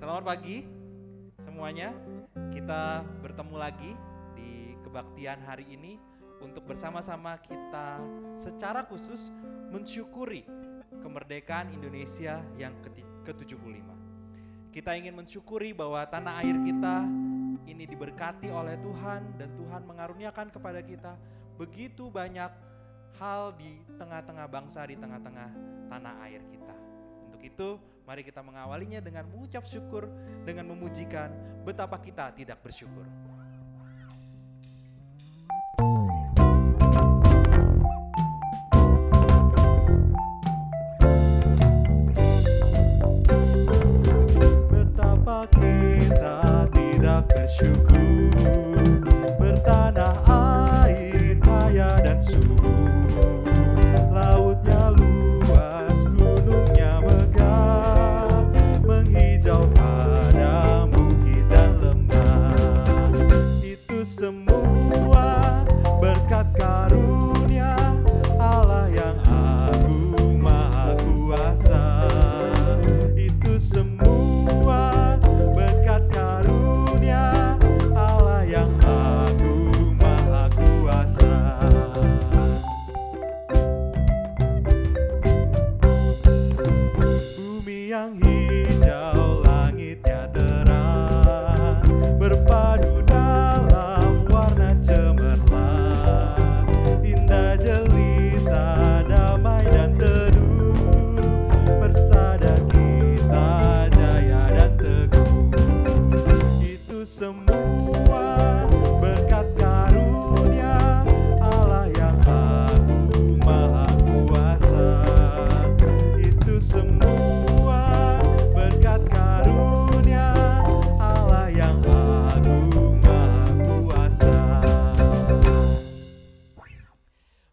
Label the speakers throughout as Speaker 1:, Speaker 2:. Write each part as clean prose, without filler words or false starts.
Speaker 1: Selamat pagi semuanya. Kita bertemu lagi di kebaktian hari ini untuk bersama-sama kita secara khusus mensyukuri kemerdekaan Indonesia yang ke-75. Kita ingin mensyukuri bahwa tanah air kita ini diberkati oleh Tuhan dan Tuhan mengaruniakan kepada kita begitu banyak hal di tengah-tengah bangsa, di tengah-tengah tanah air kita. Untuk itu, Mari kita mengawalinya dengan mengucap syukur, dengan memujikan betapa kita tidak bersyukur. Betapa kita tidak bersyukur, bertanah air kaya dan subur, lautnya luas, gunungnya megah, menghijau padang bukit dan lembah. Itu semua berkat karunia Allah yang agung maha kuasa. Itu semua berkat karunia Allah yang agung maha kuasa. Bumi yang hijau, langitnya terang, berpadu dalam warna cemerlang, indah jelita, damai dan teduh, bersada kita jaya dan teguh. Itu semua berkat karunia Allah yang agung maha kuasa. Itu semua berkat karunia Allah yang agung maha kuasa.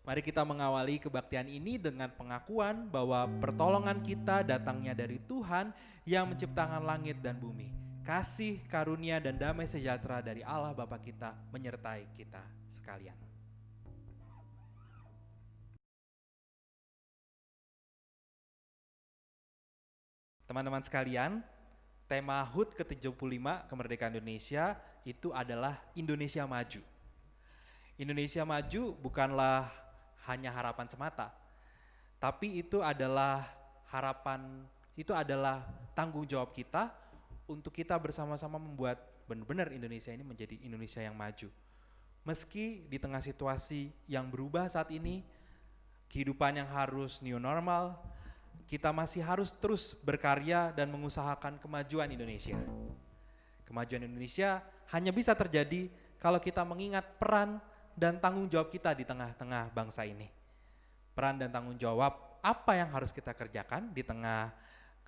Speaker 1: Mari kita mengawali kebaktian ini dengan pengakuan bahwa pertolongan kita datangnya dari Tuhan yang menciptakan langit dan bumi. Kasih, karunia, dan damai sejahtera dari Allah Bapa kita menyertai kita sekalian. Teman-teman sekalian, tema HUT ke-75 kemerdekaan Indonesia itu adalah Indonesia Maju. Indonesia Maju bukanlah hanya harapan semata, tapi itu adalah harapan, itu adalah tanggung jawab kita untuk kita bersama-sama membuat benar-benar Indonesia ini menjadi Indonesia yang maju. Meski di tengah situasi yang berubah saat ini, kehidupan yang harus new normal, kita masih harus terus berkarya dan mengusahakan kemajuan Indonesia. Kemajuan Indonesia hanya bisa terjadi kalau kita mengingat peran dan tanggung jawab kita di tengah-tengah bangsa ini. Peran dan tanggung jawab apa yang harus kita kerjakan di tengah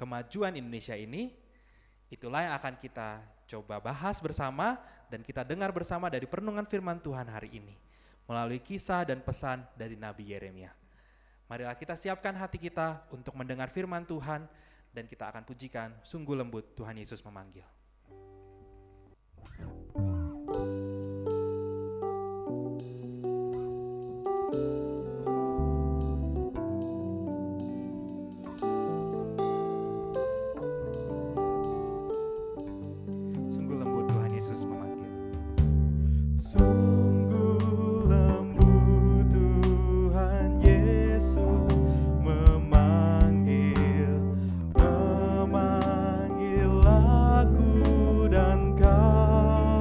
Speaker 1: kemajuan Indonesia ini, itulah yang akan kita coba bahas bersama dan kita dengar bersama dari perenungan firman Tuhan hari ini melalui kisah dan pesan dari Nabi Yeremia. Marilah kita siapkan hati kita untuk mendengar firman Tuhan dan kita akan pujikan sungguh lembut Tuhan Yesus memanggil. Memanggil aku dan kau.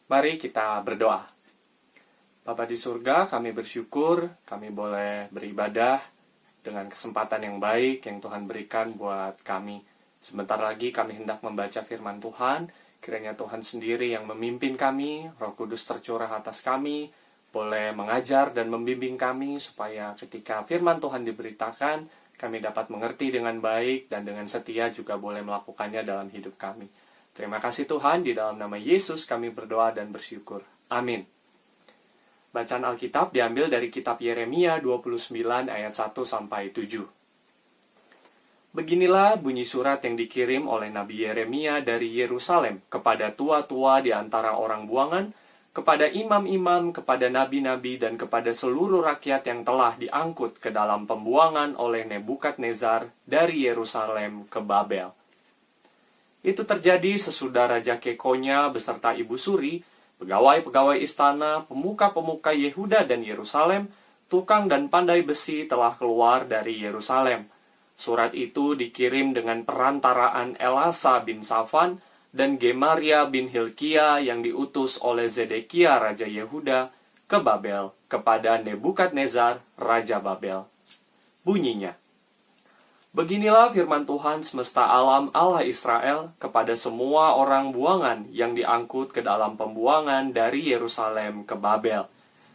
Speaker 2: Mari kita berdoa. Bapa di surga, kami bersyukur kami boleh beribadah dengan kesempatan yang baik yang Tuhan berikan buat kami. Sebentar lagi kami hendak membaca firman Tuhan. Kiranya Tuhan sendiri yang memimpin kami, Roh Kudus tercurah atas kami, boleh mengajar dan membimbing kami supaya ketika firman Tuhan diberitakan, kami dapat mengerti dengan baik dan dengan setia juga boleh melakukannya dalam hidup kami. Terima kasih Tuhan, di dalam nama Yesus kami berdoa dan bersyukur. Amin. Bacaan Alkitab diambil dari kitab Yeremia 29 ayat 1-7. Beginilah bunyi surat yang dikirim oleh Nabi Yeremia dari Yerusalem kepada tua-tua di antara orang buangan, kepada imam-imam, kepada nabi-nabi, dan kepada seluruh rakyat yang telah diangkut ke dalam pembuangan oleh Nebukadnezar dari Yerusalem ke Babel. Itu terjadi sesudah Raja Kekonya beserta Ibu Suri, pegawai-pegawai istana, pemuka-pemuka Yehuda dan Yerusalem, tukang dan pandai besi telah keluar dari Yerusalem. Surat itu dikirim dengan perantaraan Elasa bin Safan dan Gemaria bin Hilkia yang diutus oleh Zedekia Raja Yehuda ke Babel kepada Nebukadnezar Raja Babel. Bunyinya, beginilah firman Tuhan semesta alam Allah Israel kepada semua orang buangan yang diangkut ke dalam pembuangan dari Yerusalem ke Babel.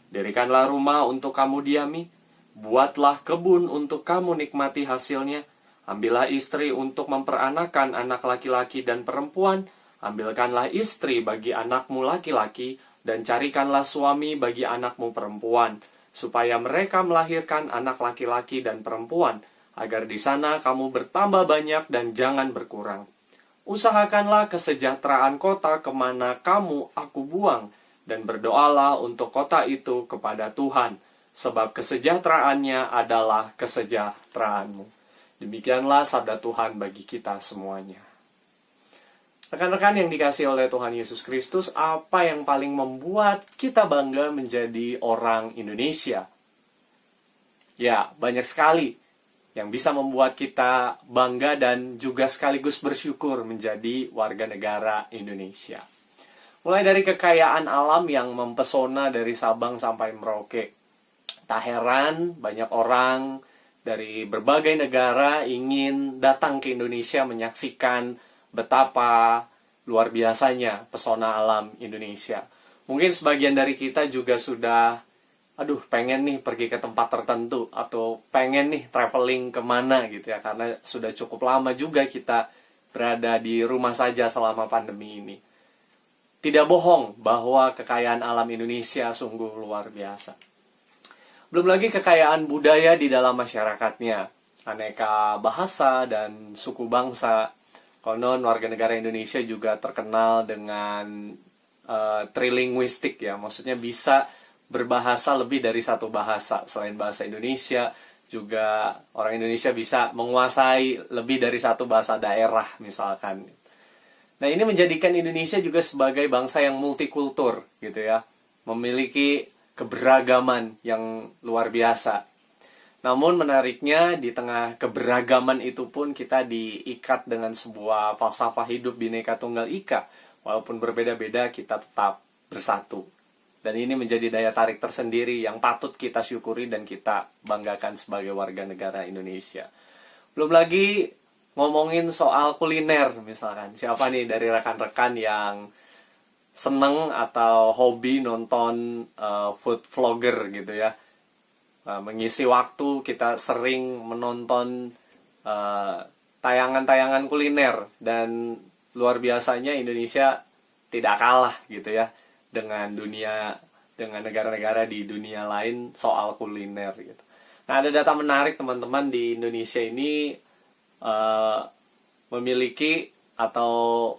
Speaker 2: Dirikanlah rumah untuk kamu diami, buatlah kebun untuk kamu nikmati hasilnya, ambillah istri untuk memperanakan anak laki-laki dan perempuan, ambilkanlah istri bagi anakmu laki-laki, dan carikanlah suami bagi anakmu perempuan, supaya mereka melahirkan anak laki-laki dan perempuan, agar di sana kamu bertambah banyak dan jangan berkurang. Usahakanlah kesejahteraan kota kemana kamu aku buang, dan berdoalah untuk kota itu kepada Tuhan, sebab kesejahteraannya adalah kesejahteraanmu. Demikianlah sabda Tuhan bagi kita semuanya. Rekan-rekan yang dikasihi oleh Tuhan Yesus Kristus, apa yang paling membuat kita bangga menjadi orang Indonesia? Ya, banyak sekali yang bisa membuat kita bangga dan juga sekaligus bersyukur menjadi warga negara Indonesia. Mulai dari kekayaan alam yang mempesona dari Sabang sampai Merauke. Tak heran banyak orang dari berbagai negara ingin datang ke Indonesia menyaksikan betapa luar biasanya pesona alam Indonesia. Mungkin sebagian dari kita juga sudah pengen nih pergi ke tempat tertentu, atau pengen nih traveling kemana gitu ya, karena sudah cukup lama juga kita berada di rumah saja selama pandemi ini. Tidak bohong bahwa kekayaan alam Indonesia sungguh luar biasa. Belum lagi kekayaan budaya di dalam masyarakatnya, aneka bahasa dan suku bangsa. Konon warga negara Indonesia juga terkenal dengan trilinguistik ya, maksudnya bisa berbahasa lebih dari satu bahasa. Selain bahasa Indonesia, juga orang Indonesia bisa menguasai lebih dari satu bahasa daerah misalkan. Nah, ini menjadikan Indonesia juga sebagai bangsa yang multikultur gitu ya, memiliki keberagaman yang luar biasa. Namun menariknya di tengah keberagaman itu pun kita diikat dengan sebuah falsafah hidup Bhinneka Tunggal Ika. Walaupun berbeda-beda kita tetap bersatu. Dan ini menjadi daya tarik tersendiri yang patut kita syukuri dan kita banggakan sebagai warga negara Indonesia. Belum lagi ngomongin soal kuliner misalkan. Siapa nih dari rekan-rekan yang seneng atau hobi nonton food vlogger gitu ya. Mengisi waktu kita sering menonton tayangan-tayangan kuliner. Dan luar biasanya Indonesia tidak kalah gitu ya dengan negara-negara di dunia lain soal kuliner gitu. Nah, ada data menarik teman-teman, di Indonesia ini memiliki atau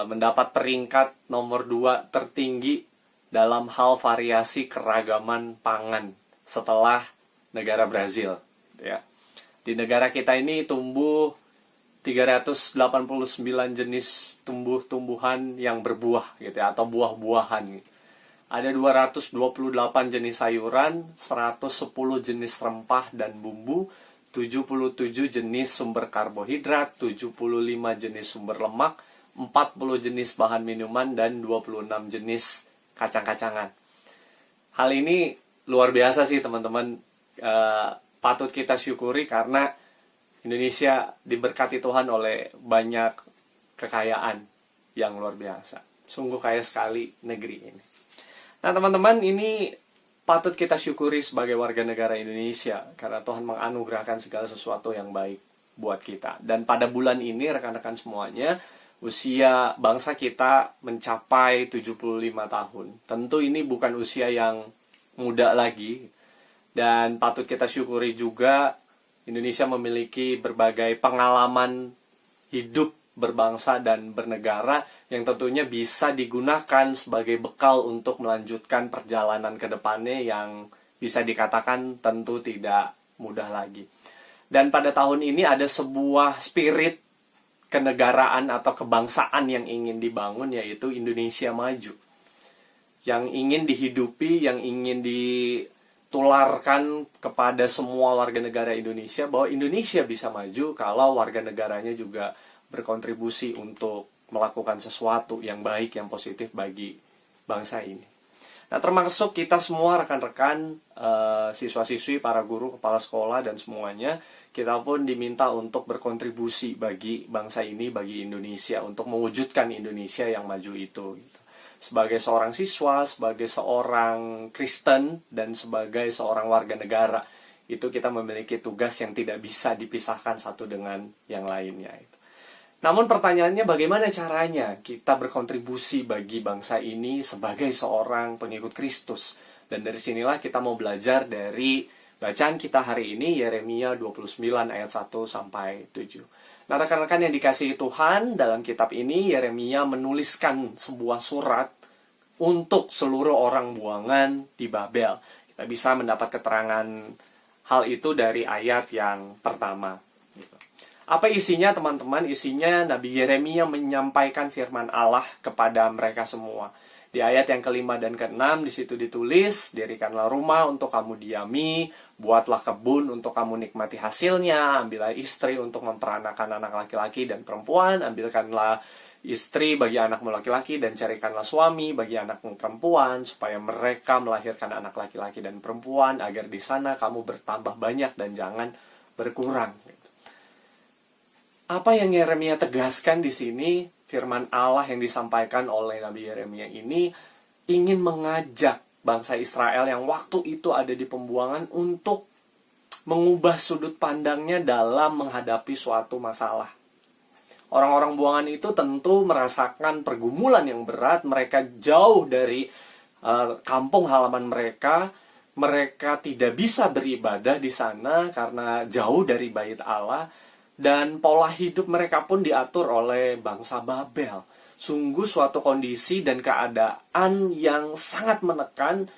Speaker 2: mendapat peringkat nomor 2 tertinggi dalam hal variasi keragaman pangan setelah negara Brazil ya. Di negara kita ini tumbuh 389 jenis tumbuh-tumbuhan yang berbuah gitu ya, atau buah-buahan gitu. Ada 228 jenis sayuran, 110 jenis rempah dan bumbu, 77 jenis sumber karbohidrat, 75 jenis sumber lemak, 40 jenis bahan minuman, dan 26 jenis kacang-kacangan. Hal ini luar biasa sih teman-teman. Patut kita syukuri karena Indonesia diberkati Tuhan oleh banyak kekayaan yang luar biasa. Sungguh kaya sekali negeri ini. Nah teman-teman, ini patut kita syukuri sebagai warga negara Indonesia karena Tuhan menganugerahkan segala sesuatu yang baik buat kita. Dan pada bulan ini rekan-rekan semuanya, usia bangsa kita mencapai 75 tahun. Tentu ini bukan usia yang muda lagi. Dan patut kita syukuri juga Indonesia memiliki berbagai pengalaman hidup berbangsa dan bernegara yang tentunya bisa digunakan sebagai bekal untuk melanjutkan perjalanan ke depannya yang bisa dikatakan tentu tidak mudah lagi. Dan pada tahun ini ada sebuah spirit kenegaraan atau kebangsaan yang ingin dibangun, yaitu Indonesia Maju. Yang ingin dihidupi, yang ingin ditularkan kepada semua warga negara Indonesia bahwa Indonesia bisa maju kalau warga negaranya juga berkontribusi untuk melakukan sesuatu yang baik, yang positif bagi bangsa ini. Nah, termasuk kita semua rekan-rekan, siswa-siswi, para guru, kepala sekolah, dan semuanya, kita pun diminta untuk berkontribusi bagi bangsa ini, bagi Indonesia, untuk mewujudkan Indonesia yang maju itu. Sebagai seorang siswa, sebagai seorang Kristen, dan sebagai seorang warga negara, itu kita memiliki tugas yang tidak bisa dipisahkan satu dengan yang lainnya. Namun pertanyaannya, bagaimana caranya kita berkontribusi bagi bangsa ini sebagai seorang pengikut Kristus? Dan dari sinilah kita mau belajar dari bacaan kita hari ini, Yeremia 29 ayat 1 sampai 7. Nah, rekan-rekan yang dikasihi Tuhan, dalam kitab ini Yeremia menuliskan sebuah surat untuk seluruh orang buangan di Babel. Kita bisa mendapat keterangan hal itu dari ayat yang pertama. Apa isinya teman-teman? Isinya Nabi Yeremia menyampaikan firman Allah kepada mereka semua. Di ayat yang kelima dan keenam di situ ditulis, dirikanlah rumah untuk kamu diami, buatlah kebun untuk kamu nikmati hasilnya, ambillah istri untuk memperanakan anak laki-laki dan perempuan, ambilkanlah istri bagi anakmu laki-laki dan carikanlah suami bagi anakmu perempuan, supaya mereka melahirkan anak laki-laki dan perempuan, agar di sana kamu bertambah banyak dan jangan berkurang. Apa yang Yeremia tegaskan di sini, firman Allah yang disampaikan oleh Nabi Yeremia ini ingin mengajak bangsa Israel yang waktu itu ada di pembuangan untuk mengubah sudut pandangnya dalam menghadapi suatu masalah. Orang-orang buangan itu tentu merasakan pergumulan yang berat, mereka jauh dari kampung halaman mereka, mereka tidak bisa beribadah di sana karena jauh dari bait Allah. Dan pola hidup mereka pun diatur oleh bangsa Babel. Sungguh suatu kondisi dan keadaan yang sangat menekan,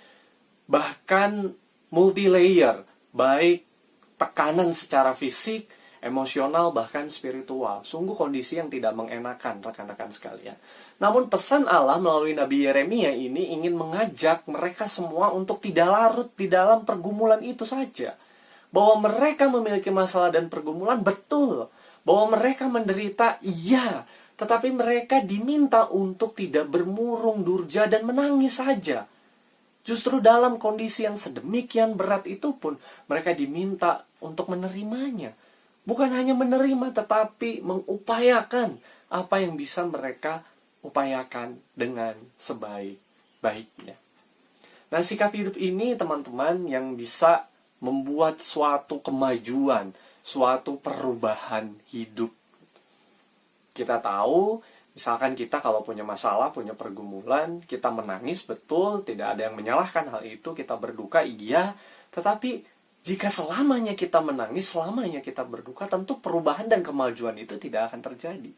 Speaker 2: bahkan multi-layer, baik tekanan secara fisik, emosional, bahkan spiritual. Sungguh kondisi yang tidak mengenakan rekan-rekan sekalian. Namun pesan Allah melalui Nabi Yeremia ini ingin mengajak mereka semua untuk tidak larut di dalam pergumulan itu saja. Bahwa mereka memiliki masalah dan pergumulan, betul. Bahwa mereka menderita, iya. Tetapi mereka diminta untuk tidak bermurung durja dan menangis saja. Justru dalam kondisi yang sedemikian berat itu pun, mereka diminta untuk menerimanya. Bukan hanya menerima, tetapi mengupayakan apa yang bisa mereka upayakan dengan sebaik-baiknya. Nah, sikap hidup ini, teman-teman, yang bisa membuat suatu kemajuan, suatu perubahan hidup. Kita tahu, misalkan kita kalau punya masalah, punya pergumulan, kita menangis, betul, tidak ada yang menyalahkan hal itu, kita berduka, iya. Tetapi jika selamanya kita menangis, selamanya kita berduka, tentu perubahan dan kemajuan itu tidak akan terjadi.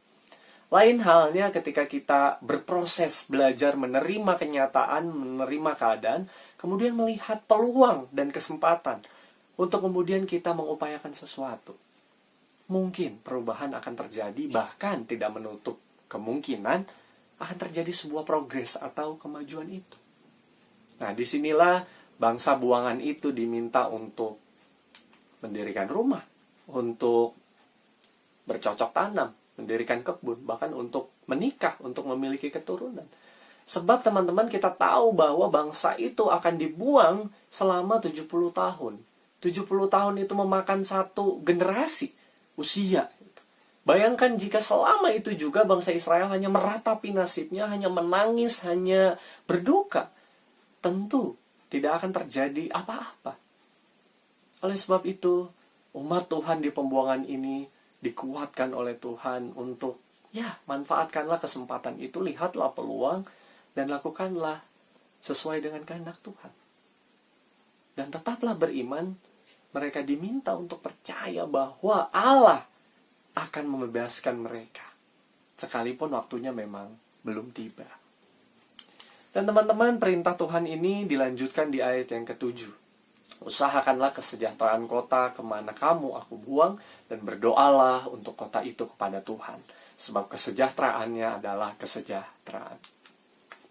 Speaker 2: Lain halnya ketika kita berproses belajar menerima kenyataan, menerima keadaan, kemudian melihat peluang dan kesempatan untuk kemudian kita mengupayakan sesuatu. Mungkin perubahan akan terjadi, bahkan tidak menutup kemungkinan akan terjadi sebuah progres atau kemajuan itu. Nah, disinilah bangsa buangan itu diminta untuk mendirikan rumah, untuk bercocok tanam, mendirikan kebun, bahkan untuk menikah, untuk memiliki keturunan. Sebab teman-teman, kita tahu bahwa bangsa itu akan dibuang selama 70 tahun. 70 tahun itu memakan satu generasi usia. Bayangkan jika selama itu juga bangsa Israel hanya meratapi nasibnya, hanya menangis, hanya berduka. Tentu tidak akan terjadi apa-apa. Oleh sebab itu, umat Tuhan di pembuangan ini dikuatkan oleh Tuhan untuk, manfaatkanlah kesempatan itu, lihatlah peluang, dan lakukanlah sesuai dengan kehendak Tuhan. Dan tetaplah beriman, mereka diminta untuk percaya bahwa Allah akan membebaskan mereka, sekalipun waktunya memang belum tiba. Dan teman-teman, perintah Tuhan ini dilanjutkan di ayat yang ke-7. Usahakanlah kesejahteraan kota kemana kamu aku buang, dan berdoalah untuk kota itu kepada Tuhan, sebab kesejahteraannya adalah kesejahteraan.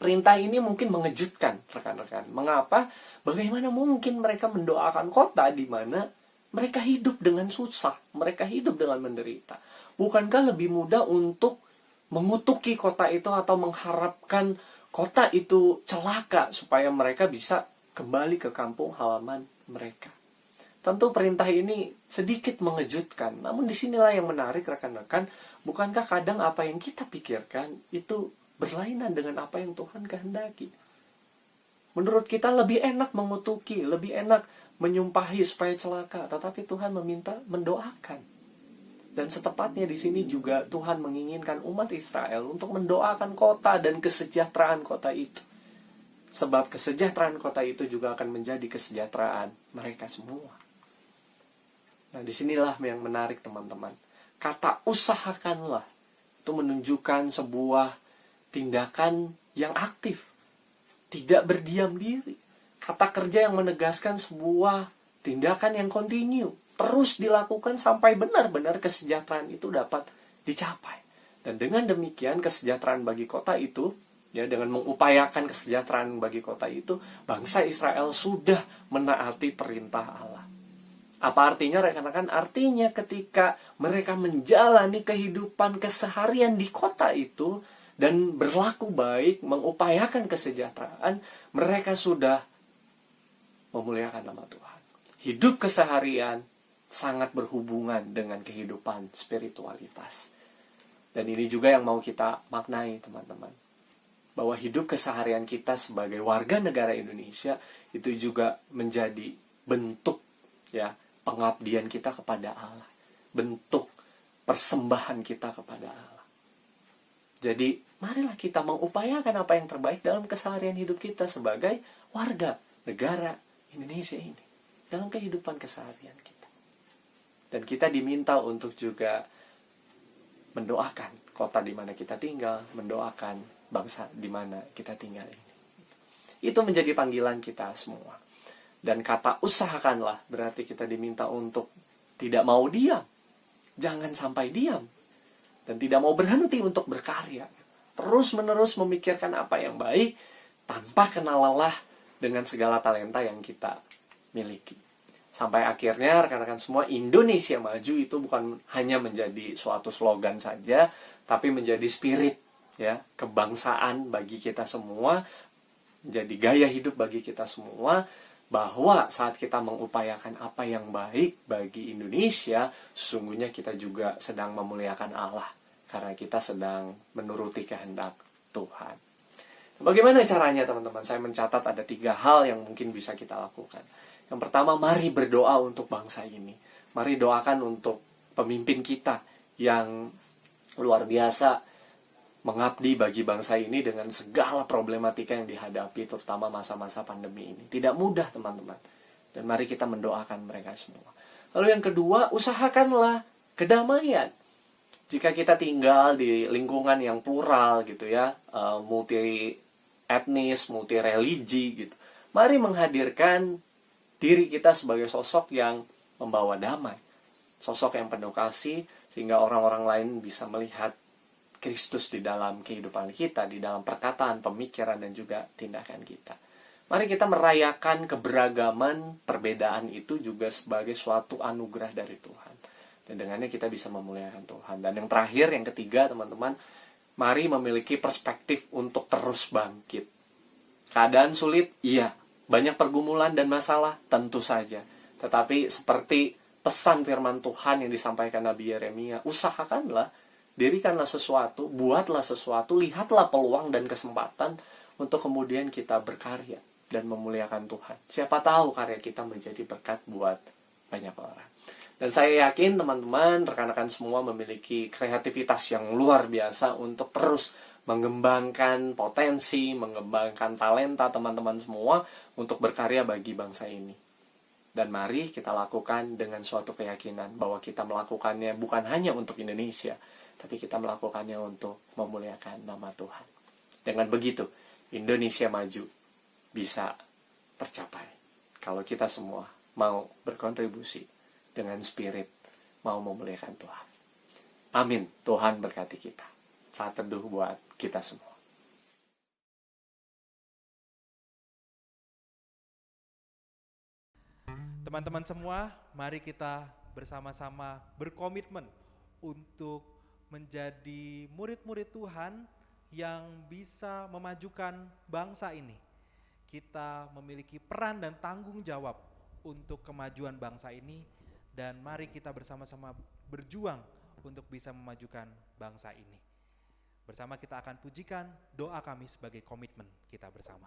Speaker 2: Perintah ini mungkin mengejutkan rekan-rekan. Mengapa? Bagaimana mungkin mereka mendoakan kota di mana mereka hidup dengan susah, mereka hidup dengan menderita? Bukankah lebih mudah untuk mengutuki kota itu atau mengharapkan kota itu celaka supaya mereka bisa kembali ke kampung halaman mereka? Tentu perintah ini sedikit mengejutkan, namun disinilah yang menarik rekan-rekan. Bukankah kadang apa yang kita pikirkan itu berlainan dengan apa yang Tuhan kehendaki? Menurut kita lebih enak mengutuki, lebih enak menyumpahi supaya celaka, tetapi Tuhan meminta mendoakan. Dan setepatnya di sini juga Tuhan menginginkan umat Israel untuk mendoakan kota dan kesejahteraan kota itu. Sebab kesejahteraan kota itu juga akan menjadi kesejahteraan mereka semua. Nah, disinilah yang menarik teman-teman. Kata usahakanlah itu menunjukkan sebuah tindakan yang aktif, tidak berdiam diri. Kata kerja yang menegaskan sebuah tindakan yang kontinu, terus dilakukan sampai benar-benar kesejahteraan itu dapat dicapai. Dan dengan demikian kesejahteraan bagi kota itu, dengan mengupayakan kesejahteraan bagi kota itu, bangsa Israel sudah menaati perintah Allah. Apa artinya rekan-rekan? Artinya ketika mereka menjalani kehidupan keseharian di kota itu dan berlaku baik, mengupayakan kesejahteraan, mereka sudah memuliakan nama Tuhan. Hidup keseharian sangat berhubungan dengan kehidupan spiritualitas. Dan ini juga yang mau kita maknai teman-teman. Bahwa hidup keseharian kita sebagai warga negara Indonesia itu juga menjadi bentuk pengabdian kita kepada Allah. Bentuk persembahan kita kepada Allah. Jadi marilah kita mengupayakan apa yang terbaik dalam keseharian hidup kita sebagai warga negara Indonesia ini. Dalam kehidupan keseharian kita. Dan kita diminta untuk juga mendoakan kota di mana kita tinggal, mendoakan bangsa di mana kita tinggal ini. Itu menjadi panggilan kita semua. Dan kata usahakanlah berarti kita diminta untuk tidak mau diam. Jangan sampai diam. Dan tidak mau berhenti untuk berkarya. Terus-menerus memikirkan apa yang baik tanpa kenal lelah dengan segala talenta yang kita miliki. Sampai akhirnya rekan-rekan semua, Indonesia maju itu bukan hanya menjadi suatu slogan saja, tapi menjadi spirit kebangsaan bagi kita semua, menjadi gaya hidup bagi kita semua, bahwa saat kita mengupayakan apa yang baik bagi Indonesia, sesungguhnya kita juga sedang memuliakan Allah, karena kita sedang menuruti kehendak Tuhan. Bagaimana caranya teman-teman? Saya mencatat ada 3 hal yang mungkin bisa kita lakukan. Yang pertama, mari berdoa untuk bangsa ini. Mari doakan untuk pemimpin kita yang luar biasa mengabdi bagi bangsa ini dengan segala problematika yang dihadapi, terutama masa-masa pandemi ini. Tidak mudah teman-teman. Dan mari kita mendoakan mereka semua. Lalu yang kedua, usahakanlah kedamaian. Jika kita tinggal di lingkungan yang plural multi etnis, multi religi gitu, mari menghadirkan diri kita sebagai sosok yang membawa damai. Sosok yang penuh kasih, sehingga orang-orang lain bisa melihat Kristus di dalam kehidupan kita, di dalam perkataan, pemikiran, dan juga tindakan kita. Mari kita merayakan keberagaman, perbedaan itu juga sebagai suatu anugerah dari Tuhan. Dan dengannya kita bisa memuliakan Tuhan. Dan yang terakhir, yang ketiga teman-teman, mari memiliki perspektif untuk terus bangkit. Keadaan sulit, iya. Banyak pergumulan dan masalah, tentu saja. Tetapi seperti pesan firman Tuhan yang disampaikan Nabi Yeremia, usahakanlah, dirikanlah sesuatu, buatlah sesuatu, lihatlah peluang dan kesempatan untuk kemudian kita berkarya dan memuliakan Tuhan. Siapa tahu karya kita menjadi berkat buat banyak orang. Dan saya yakin teman-teman, rekan-rekan semua memiliki kreativitas yang luar biasa untuk terus mengembangkan potensi, mengembangkan talenta teman-teman semua untuk berkarya bagi bangsa ini. Dan mari kita lakukan dengan suatu keyakinan bahwa kita melakukannya bukan hanya untuk Indonesia, tapi kita melakukannya untuk memuliakan nama Tuhan. Dengan begitu, Indonesia maju bisa tercapai. Kalau kita semua mau berkontribusi dengan spirit, mau memuliakan Tuhan. Amin. Tuhan berkati kita. Saat teduh buat kita semua.
Speaker 1: Teman-teman semua, mari kita bersama-sama berkomitmen untuk menjadi murid-murid Tuhan yang bisa memajukan bangsa ini. Kita memiliki peran dan tanggung jawab untuk kemajuan bangsa ini, dan mari kita bersama-sama berjuang untuk bisa memajukan bangsa ini. Bersama kita akan pujikan doa kami sebagai komitmen kita bersama.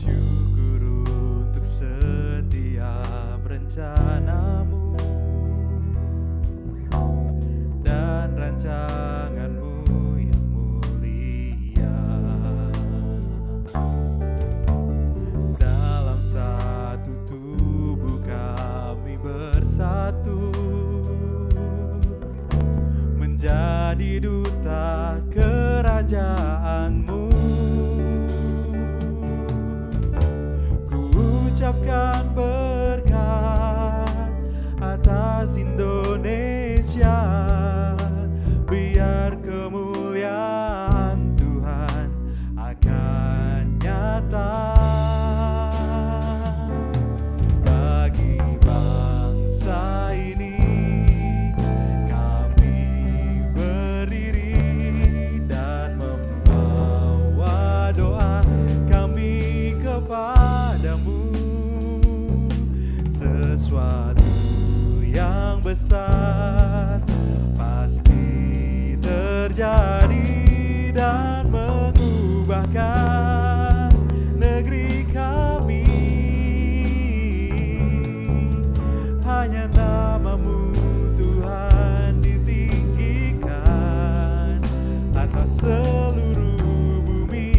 Speaker 1: Syukur untuk setiap rencanamu dan rancanganmu yang mulia. Dalam satu tubuh kami bersatu, menjadi duta kerajaanmu. Ku ucapkan berkat atas Indonesia, biar kemuliaan Tuhan akan nyata bagi bangsa ini. Kami berdiri dan membawa doa kami kepadamu. Sesuatu yang besar pasti terjadi dan mengubahkan negeri kami. Hanya namamu Tuhan ditinggikan atas seluruh bumi.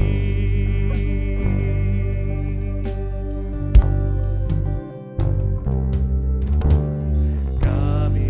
Speaker 1: Kami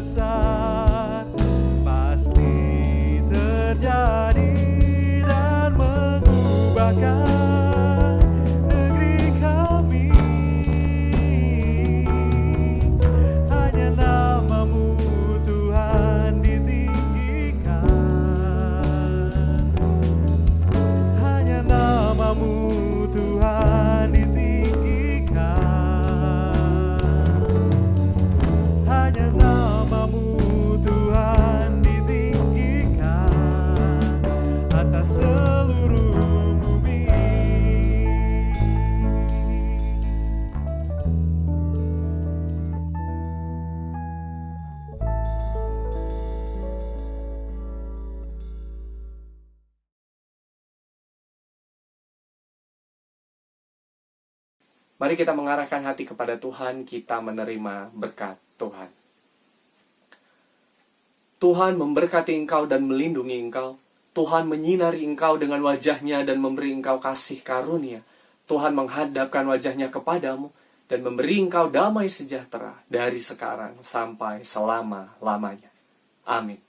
Speaker 1: besar pasti terjadi dan mengubahkan negeri kami. Hanya namamu Tuhan ditinggikan, hanya namamu Tuhan ditinggikan, hanya namamu Tuhan ditinggikan atas seluruh bumi.
Speaker 2: Mari kita mengarahkan hati kepada Tuhan, kita menerima berkat Tuhan. Tuhan memberkati engkau dan melindungi engkau. Tuhan menyinari engkau dengan wajah-Nya dan memberi engkau kasih karunia. Tuhan menghadapkan wajah-Nya kepadamu dan memberi engkau damai sejahtera dari sekarang sampai selama-lamanya. Amin.